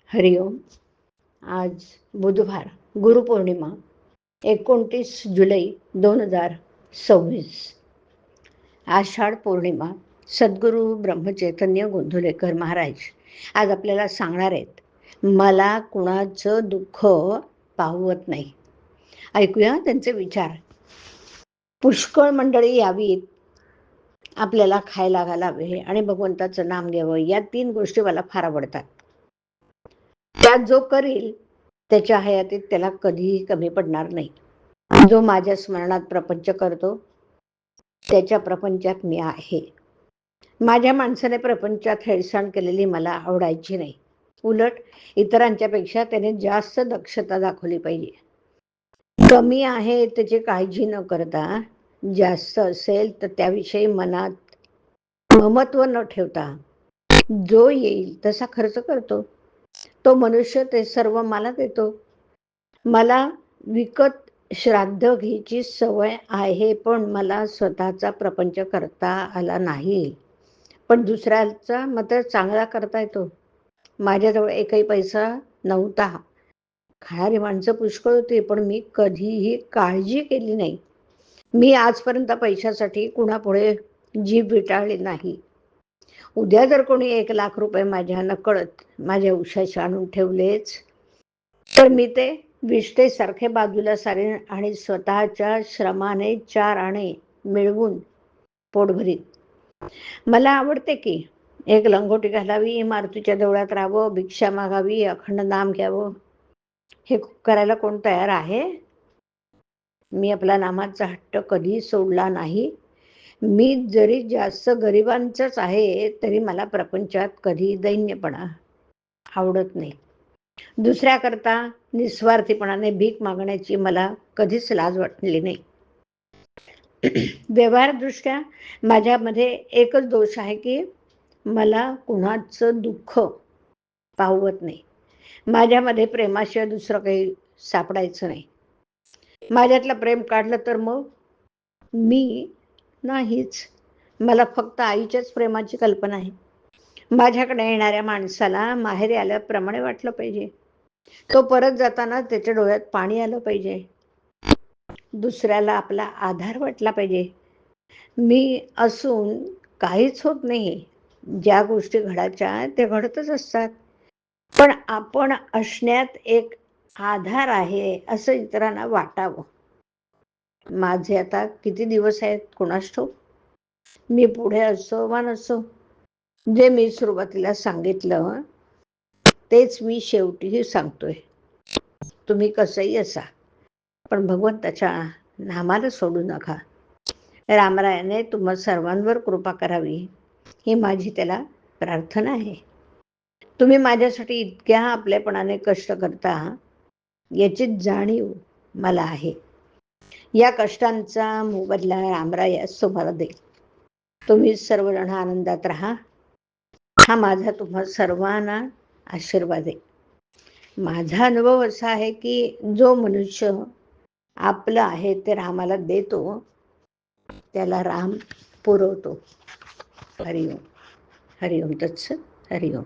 हरिओम. आज बुधवार, गुरुपौर्णिमा, 29 जुलै 2026. आषाढ पौर्णिमा. सद्गुरू ब्रह्मचैतन्य गोंधुलेकर महाराज आज आपल्याला सांगणार आहेत, मला कुणाचं दुःख पाहवत नाही. ऐकूया त्यांचे विचार. पुष्कळ मंडळी यावीत, आपल्याला खायला घालावे आणि भगवंताचं नाम घ्यावं, या 3 गोष्टी मला फार आवडतात. त्यात जो करील त्याच्या हयातीत त्याला कधीही कमी पडणार नाही. जो माझ्या स्मरणात प्रपंच करतो त्याच्या प्रपंचात मी आहे. माझ्या माणसाने प्रपंचात हेळसांड केलेली मला आवडायची नाही. उलट इतरांच्या पेक्षा त्याने जास्त दक्षता दाखवली पाहिजे. कमी आहे त्याची काळजी न करता जास्त असेल तर त्याविषयी मनात ममत्व न ठेवता जो येईल तसा खर्च करतो. तो मनुष्य ते सर्व मला देतो. मला विकत श्राद्ध घ्यायची सवय आहे, पण मला स्वतःचा प्रपंच करता आला नाही. पण दुसऱ्याचा मात्र चांगला करता येतो. माझ्याजवळ एकही पैसा नव्हता. खाणारी माणसं पुष्कळ होती, पण मी कधीही काळजी केली नाही. मी आजपर्यंत पैशासाठी कुणापुढे जीभ विटाळली नाही. उद्या जर कोणी 1,00,000 रुपये माझ्या नकळत माझ्या उशाशी आणून ठेवलेच तर मी ते विष्टेसारखे बाजूला सारेन आणि स्वतःच्या श्रमाने 4 आणे मिळवून पोट भरीन. मला आवडते की एक लंगोटी घालावी, मारुतीच्या देवळात राहावं, भिक्षा मागावी, अखंड नाम घ्यावं. हे करायला कोण तयार आहे? मी आपला नामाचा हट्ट कधी सोडला नाही. मी जरी जास्त गरिबांचंच आहे तरी मला प्रपंचात कधी दैन्यपणा आवडत नाही. दुसऱ्याकरता निस्वार्थीपणाने भीक मागण्याची मला कधीच लाज वाटली नाही. व्यवहारदृष्ट्या माझ्यामध्ये एकच दोष आहे की मला कुणाचं दुःख पाहवत नाही. माझ्यामध्ये प्रेमाशिवाय दुसरं काही सापडायचं नाही. माझ्यातलं प्रेम काढलं तर मग मी नाहीच. मला फक्त आईच्याच प्रेमाची कल्पना आहे. माझ्याकडे येणाऱ्या माणसाला माहेरी आल्याप्रमाणे वाटलं पाहिजे. तो परत जाताना त्याच्या डोळ्यात पाणी आलं पाहिजे. दुसऱ्याला आपला आधार वाटला पाहिजे. मी असून काहीच होत नाही. ज्या गोष्टी घडायच्या त्या घडतच असतात. पण आपण असण्यात एक आधार आहे असं इतरांना वाटावं. माझे आता किती दिवस आहेत कोणास ठाऊक. मी पुढे असो वा नसो, जे मी सुरुवातीला सांगितलं तेच मी शेवटीही सांगतोय. तुम्ही कसंही असा, पण भगवंताच्या नामाला सोडू नका. रामरायाने तुम्हा सर्वांवर कृपा करावी ही माझी त्याला प्रार्थना आहे. तुम्ही माझ्यासाठी इतक्या आपलेपणाने कष्ट करता याची जाणीव मला आहे. या कष्टांचा मोबदला रामरायास तुम्हाला देईल. तुम्ही सर्वजण आनंदात राहा, हा माझा तुम्हा सर्वांना आशीर्वाद आहे. माझा अनुभव असा आहे की जो मनुष्य आपलं आहे ते रामाला देतो त्याला राम पुरवतो. हरिओम. हरिओम तत्सत. हरिओम.